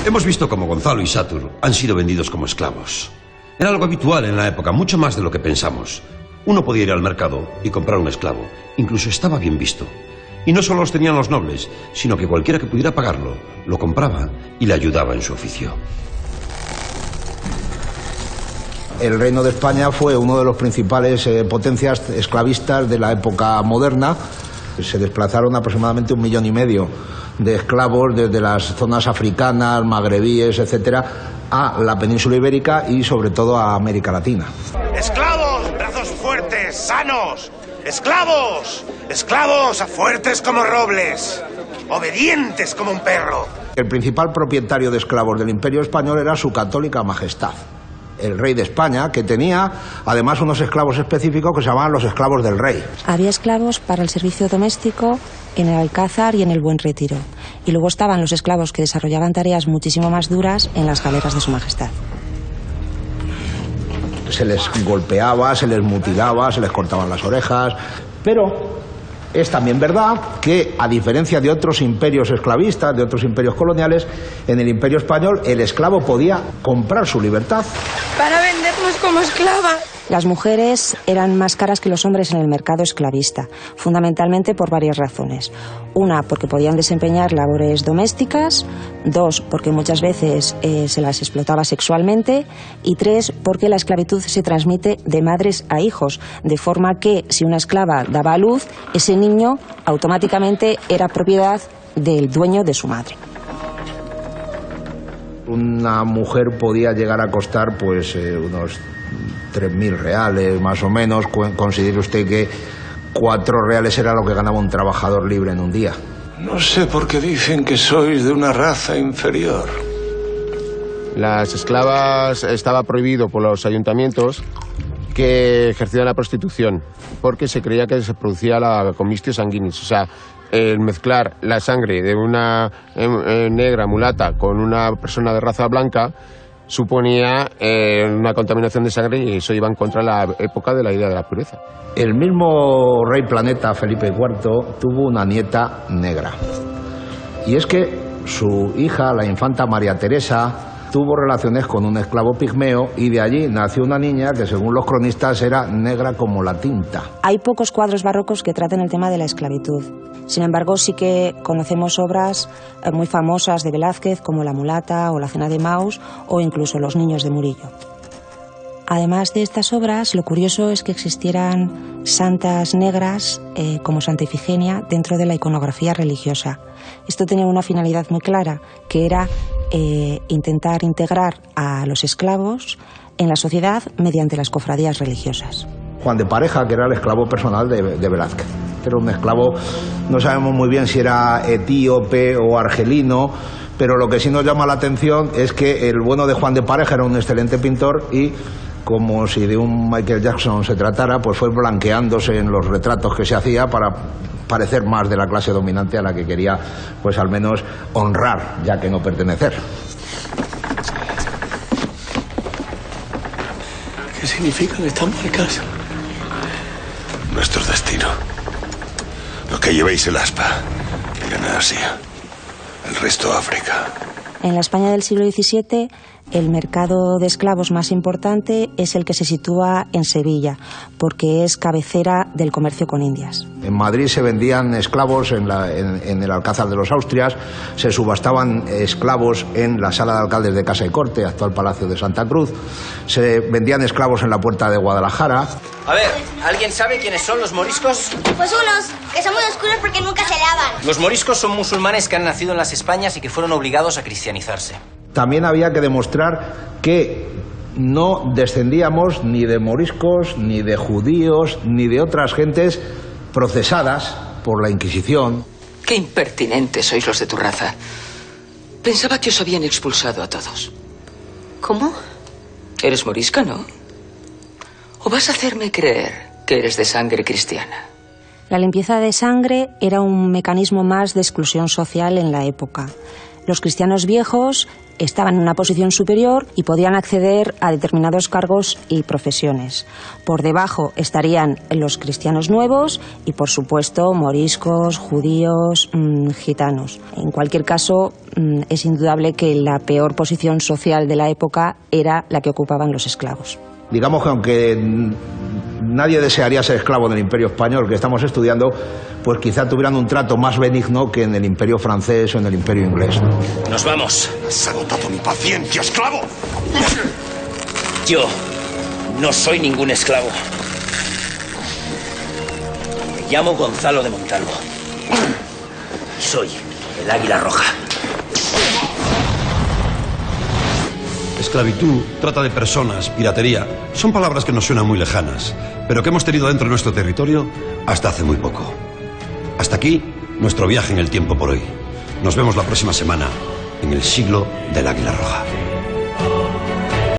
Hemos visto cómo Gonzalo y Satur han sido vendidos como esclavos. Era algo habitual en la época, mucho más de lo que pensamos. Uno podía ir al mercado y comprar un esclavo. Incluso estaba bien visto. Y no solo los tenían los nobles, sino que cualquiera que pudiera pagarlo, lo compraba y le ayudaba en su oficio. El Reino de España fue uno de los principales potencias esclavistas de la época moderna. Se desplazaron aproximadamente 1,5 millones de esclavos desde las zonas africanas, magrebíes, etcétera, a la península ibérica y sobre todo a América Latina. ¡Esclavos! ¡Brazos fuertes, sanos! ¡Esclavos! ¡Esclavos fuertes como robles! ¡Obedientes como un perro! El principal propietario de esclavos del Imperio Español era su católica majestad, el rey de España, que tenía además unos esclavos específicos que se llamaban los esclavos del rey. Había esclavos para el servicio doméstico en el Alcázar y en el Buen Retiro. Y luego estaban los esclavos que desarrollaban tareas muchísimo más duras en las galeras de su majestad. Se les golpeaba, se les mutilaba, se les cortaban las orejas, pero es también verdad que, a diferencia de otros imperios esclavistas, de otros imperios coloniales, en el Imperio Español el esclavo podía comprar su libertad. Para vendernos como esclavas. Las mujeres eran más caras que los hombres en el mercado esclavista, fundamentalmente por varias razones. Una, porque podían desempeñar labores domésticas. 2, porque muchas veces se las explotaba sexualmente. Y 3, porque la esclavitud se transmite de madres a hijos, de forma que si una esclava daba a luz, ese niño automáticamente era propiedad del dueño de su madre. Una mujer podía llegar a costar pues unos 3.000 reales, más o menos. Considere usted que 4 reales era lo que ganaba un trabajador libre en un día. No sé por qué dicen que sois de una raza inferior. Las esclavas estaba prohibido por los ayuntamientos que ejercieran la prostitución, porque se creía que se producía la commixtio sanguinis, o sea, el mezclar la sangre de una negra mulata con una persona de raza blanca suponía una contaminación de sangre, y eso iba en contra de la época de la idea de la pureza. El mismo rey planeta, Felipe IV, tuvo una nieta negra. Y es que su hija, la infanta María Teresa, tuvo relaciones con un esclavo pigmeo, y de allí nació una niña que, según los cronistas, era negra como la tinta. Hay pocos cuadros barrocos que traten el tema de la esclavitud. Sin embargo, sí que conocemos obras muy famosas de Velázquez, como La mulata o La cena de Maus, o incluso Los niños de Murillo. Además de estas obras, lo curioso es que existieran santas negras como Santa Ifigenia dentro de la iconografía religiosa. Esto tenía una finalidad muy clara, que era intentar integrar a los esclavos en la sociedad mediante las cofradías religiosas. Juan de Pareja, que era el esclavo personal de Velázquez. Era un esclavo, no sabemos muy bien si era etíope o argelino, pero lo que sí nos llama la atención es que el bueno de Juan de Pareja era un excelente pintor, y como si de un Michael Jackson se tratara, pues fue blanqueándose en los retratos que se hacía para parecer más de la clase dominante a la que quería, pues al menos honrar, ya que no pertenecer. ¿Qué significan estas marcas? Nuestro destino. Lo que llevéis el aspa, viene Asia. El resto África. En la España del siglo XVII, el mercado de esclavos más importante es el que se sitúa en Sevilla, porque es cabecera del comercio con Indias. En Madrid se vendían esclavos en el Alcázar de los Austrias, se subastaban esclavos en la Sala de Alcaldes de Casa y Corte, actual Palacio de Santa Cruz, se vendían esclavos en la Puerta de Guadalajara. A ver, ¿alguien sabe quiénes son los moriscos? Pues unos, que son muy oscuros porque nunca se lavan. Los moriscos son musulmanes que han nacido en las Españas y que fueron obligados a cristianizarse. También había que demostrar que no descendíamos ni de moriscos, ni de judíos, ni de otras gentes procesadas por la Inquisición. Qué impertinentes sois los de tu raza. Pensaba que os habían expulsado a todos. ¿Cómo? Eres morisca, ¿no? ¿O vas a hacerme creer que eres de sangre cristiana? La limpieza de sangre era un mecanismo más de exclusión social en la época. Los cristianos viejos estaban en una posición superior y podían acceder a determinados cargos y profesiones. Por debajo estarían los cristianos nuevos y, por supuesto, moriscos, judíos, gitanos. En cualquier caso, es indudable que la peor posición social de la época era la que ocupaban los esclavos. Digamos que aunque nadie desearía ser esclavo del Imperio Español que estamos estudiando, pues quizá tuvieran un trato más benigno que en el Imperio francés o en el Imperio inglés. Nos vamos. Has agotado mi paciencia, esclavo. Yo no soy ningún esclavo. Me llamo Gonzalo de Montalvo. Soy el Águila Roja. Esclavitud, trata de personas, piratería, son palabras que nos suenan muy lejanas, pero que hemos tenido dentro de nuestro territorio hasta hace muy poco. Hasta aquí nuestro viaje en el tiempo por hoy. Nos vemos la próxima semana en el siglo del Águila Roja.